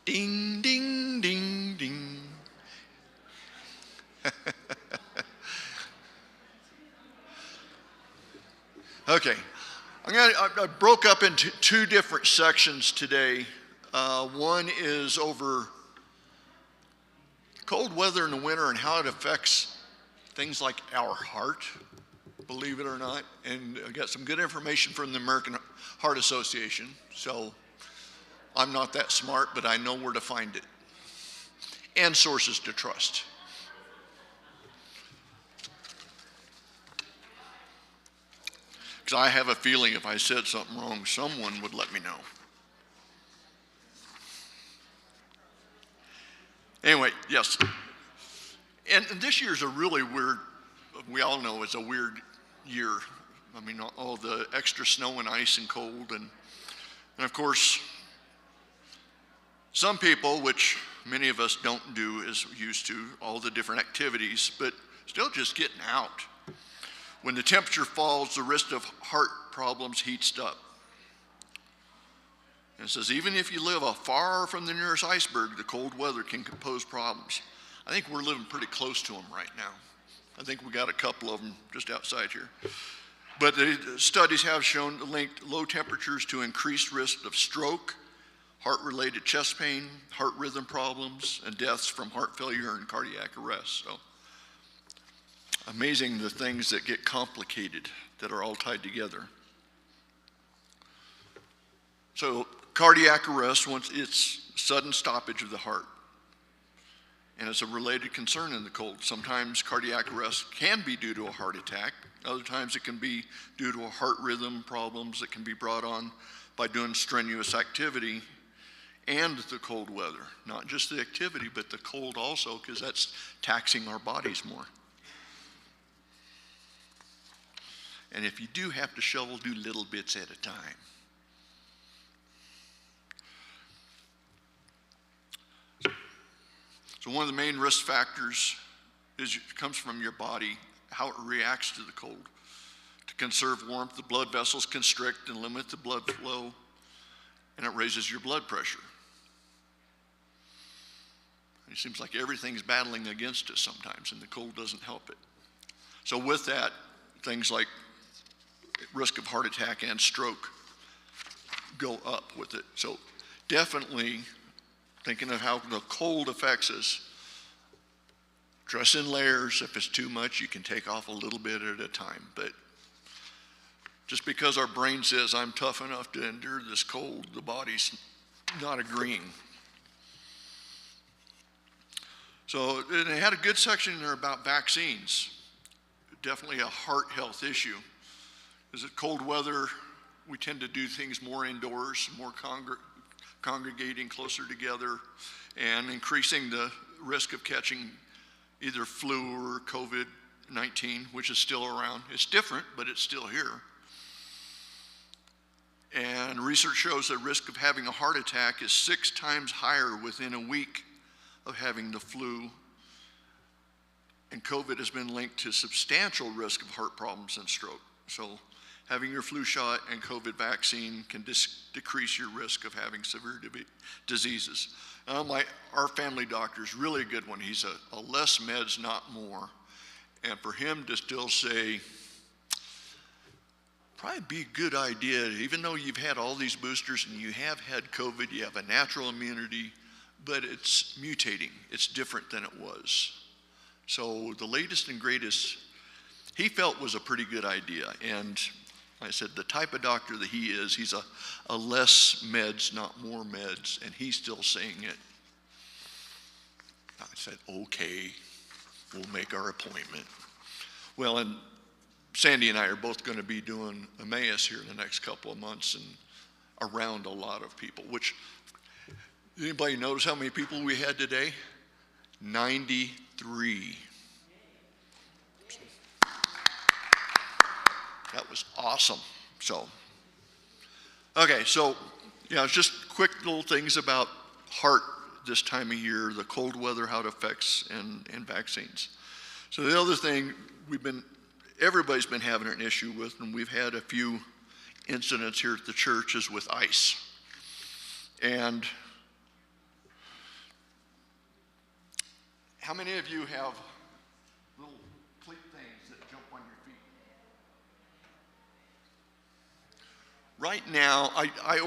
Ding, ding, ding, ding. Okay, I broke up into two different sections today. One is over cold weather in the winter and how it affects things like our heart, believe it or not. And I got some good information from the American Heart Association. So I'm not that smart, but I know where to find it and sources to trust. Because I have a feeling if I said something wrong, someone would let me know. Anyway, yes. And this year's a really weird, we all know it's a weird year. I mean, all the extra snow and ice and cold. And of course, some people, which many of us don't do as used to, all the different activities, but still just getting out. When the temperature falls, the risk of heart problems heats up. And it says, even if you live far from the nearest iceberg, the cold weather can pose problems. I think we're living pretty close to them right now. I think we got a couple of them just outside here. But the studies have shown linked low temperatures to increased risk of stroke, heart-related chest pain, heart rhythm problems, and deaths from heart failure and cardiac arrest. So amazing the things that get complicated that are all tied together. So cardiac arrest, once it's sudden stoppage of the heart. And it's a related concern in the cold. Sometimes cardiac arrest can be due to a heart attack. Other times it can be due to a heart rhythm problems that can be brought on by doing strenuous activity and the cold weather. Not just the activity, but the cold also, because that's taxing our bodies more. And if you do have to shovel, do little bits at a time. So one of the main risk factors comes from your body, how it reacts to the cold. To conserve warmth, the blood vessels constrict and limit the blood flow, and it raises your blood pressure. It seems like everything's battling against us sometimes, and the cold doesn't help it. So with that, things like risk of heart attack and stroke go up with it. So definitely thinking of how the cold affects us. Dress in layers. If it's too much, you can take off a little bit at a time. But just because our brain says, I'm tough enough to endure this cold, the body's not agreeing. So they had a good section in there about vaccines. Definitely a heart health issue. Because at cold weather, we tend to do things more indoors, more congregating closer together, and increasing the risk of catching either flu or COVID-19, which is still around. It's different, but it's still here. And research shows the risk of having a heart attack is 6 times higher within a week of having the flu. And COVID has been linked to substantial risk of heart problems and stroke. So having your flu shot and COVID vaccine can decrease your risk of having severe diseases. Our family doctor is really a good one. He's a less meds, not more. And for him to still say, probably be a good idea, even though you've had all these boosters and you have had COVID, you have a natural immunity, but it's mutating. It's different than it was. So the latest and greatest, he felt was a pretty good idea. And I said, the type of doctor that he is, he's a less meds, not more meds, and he's still saying it. I said, okay, we'll make our appointment. Well, and Sandy and I are both going to be doing Emmaus here in the next couple of months and around a lot of people, which, anybody notice how many people we had today? 93. That was awesome. So, okay, so, yeah, it's just quick little things about heart this time of year, the cold weather, how it affects, and vaccines. So the other thing everybody's been having an issue with, and we've had a few incidents here at the church, is with ice. And how many of you have little cleat things that jump on your feet? Right now, I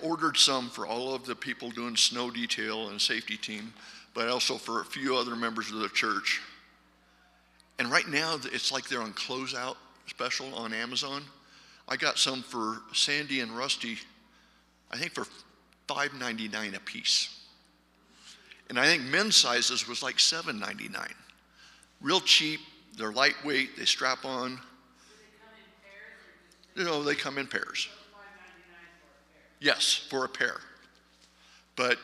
ordered some for all of the people doing snow detail and safety team, but also for a few other members of the church. And right now, it's like they're on closeout special on Amazon. I got some for Sandy and Rusty, I think for $5.99 a piece. And I think men's sizes was like $7.99. Real cheap, they're lightweight, they strap on. Do they come in pairs? Or They come in pairs. $5.99 for a pair? Yes, for a pair. But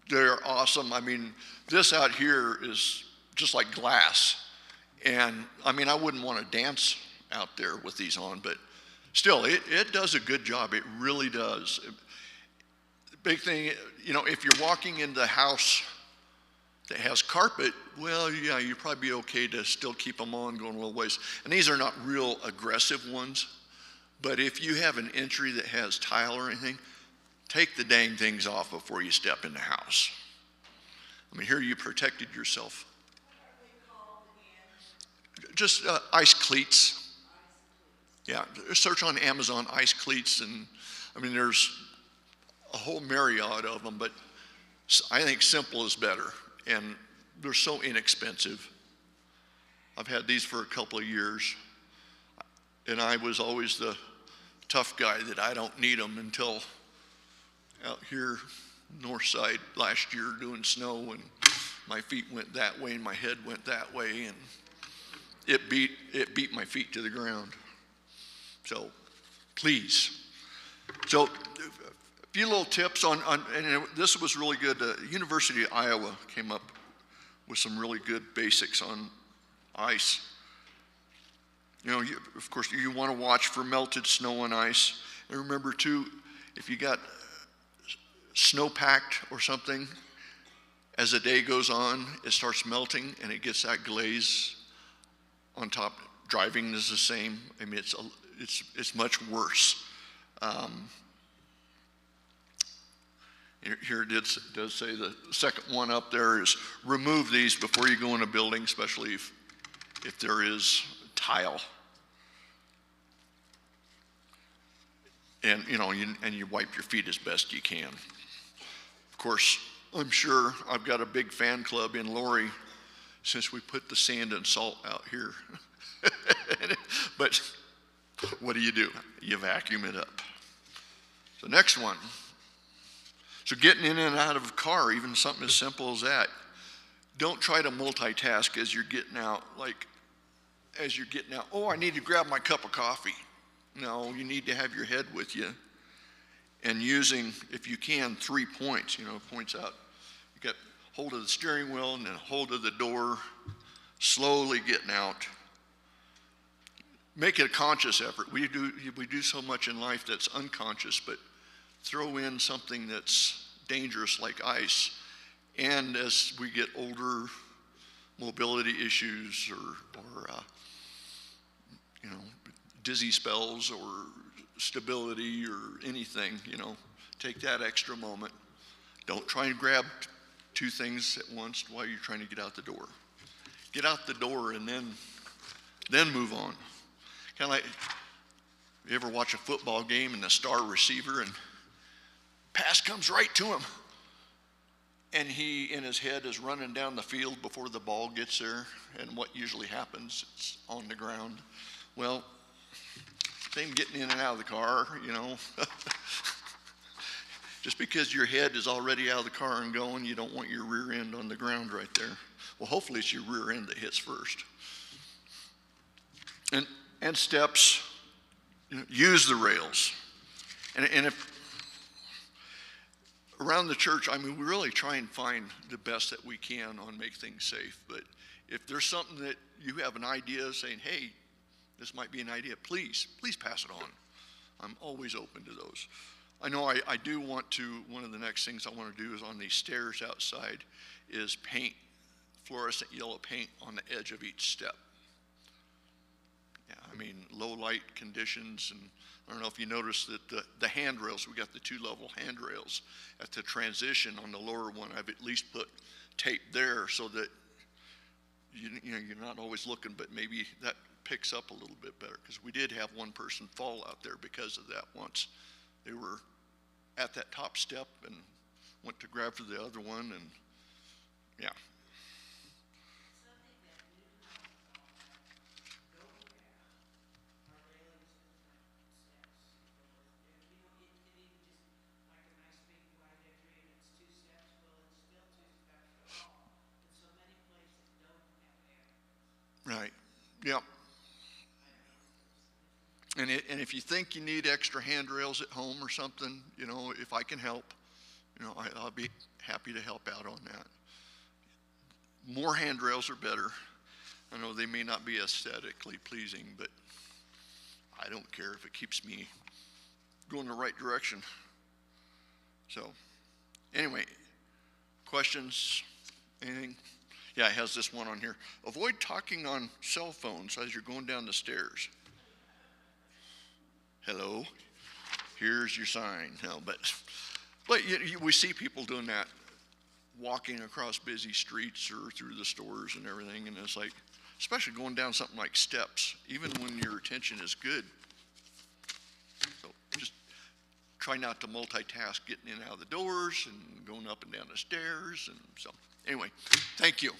they're awesome. I mean, this out here is just like glass. And I mean, I wouldn't want to dance out there with these on, but still, it does a good job. It really does. Big thing, if you're walking into the house that has carpet, well, yeah, you'd probably be okay to still keep them on going a little ways. And these are not real aggressive ones, but if you have an entry that has tile or anything, take the dang things off before you step in the house. I mean, here you protected yourself. Just ice cleats. Yeah, search on Amazon ice cleats, and I mean there's a whole myriad of them, but I think simple is better, and they're so inexpensive. I've had these for a couple of years, and I was always the tough guy that I don't need them until out here north side last year doing snow, and my feet went that way and my head went that way, and it beat my feet to the ground. So please. So a few little tips on and this was really good. University of Iowa came up with some really good basics on ice. Of course, you want to watch for melted snow and ice. And remember too, if you got snow packed or something, as the day goes on, it starts melting and it gets that glaze on top. Driving is the same. I mean, it's much worse. Here it does say the second one up there is remove these before you go in a building, especially if there is tile. And you wipe your feet as best you can. Of course, I'm sure I've got a big fan club in Lori since we put the sand and salt out here. But what do? You vacuum it up. So next one. So getting in and out of a car, even something as simple as that, don't try to multitask as you're getting out. Oh, I need to grab my cup of coffee. No, you need to have your head with you. And using, if you can, 3 points, points out. You get hold of the steering wheel and then hold of the door, slowly getting out. Make it a conscious effort. We do so much in life that's unconscious, but throw in something that's dangerous like ice. And as we get older, mobility issues or dizzy spells or stability or anything, take that extra moment. Don't try and grab two things at once while you're trying to get out the door. Get out the door and then move on. Kind of like, you ever watch a football game and the star receiver and pass comes right to him, and he in his head is running down the field before the ball gets there, and what usually happens, it's on the ground. Well, same getting in and out of the car, Just because your head is already out of the car and going, you don't want your rear end on the ground right there. Well, hopefully it's your rear end that hits first. And steps, use the rails. And if around the church, we really try and find the best that we can on make things safe. But if there's something that you have an idea saying, hey, this might be an idea, please pass it on. I'm always open to those. I know I do want to, one of the next things I want to do is on these stairs outside is paint fluorescent yellow paint on the edge of each step. Yeah, I mean, low light conditions, and I don't know if you noticed that the handrails, we got the 2-level handrails at the transition on the lower one. I've at least put tape there so that you know, you're not always looking, but maybe that picks up a little bit better, because we did have one person fall out there because of that once. They were at that top step and went to grab for the other one, and yeah. Something that new houses all have, don't have, are railings at the front steps. Or, you know, it can even just, like a nice big wide entry and it's 2 steps, well, it's still 2 steps tall. And so many places don't have air. Right. Yep. And if you think you need extra handrails at home or something, you know, if I can help, you know, I'll be happy to help out on that. More handrails are better. I know they may not be aesthetically pleasing, but I don't care if it keeps me going the right direction. So, anyway, questions? Anything? Yeah, it has this one on here. Avoid talking on cell phones as you're going down the stairs. Hello, here's your sign. No, but we see people doing that, walking across busy streets or through the stores and everything, and it's like, especially going down something like steps, even when your attention is good. So just try not to multitask getting in and out of the doors and going up and down the stairs. And so anyway, thank you.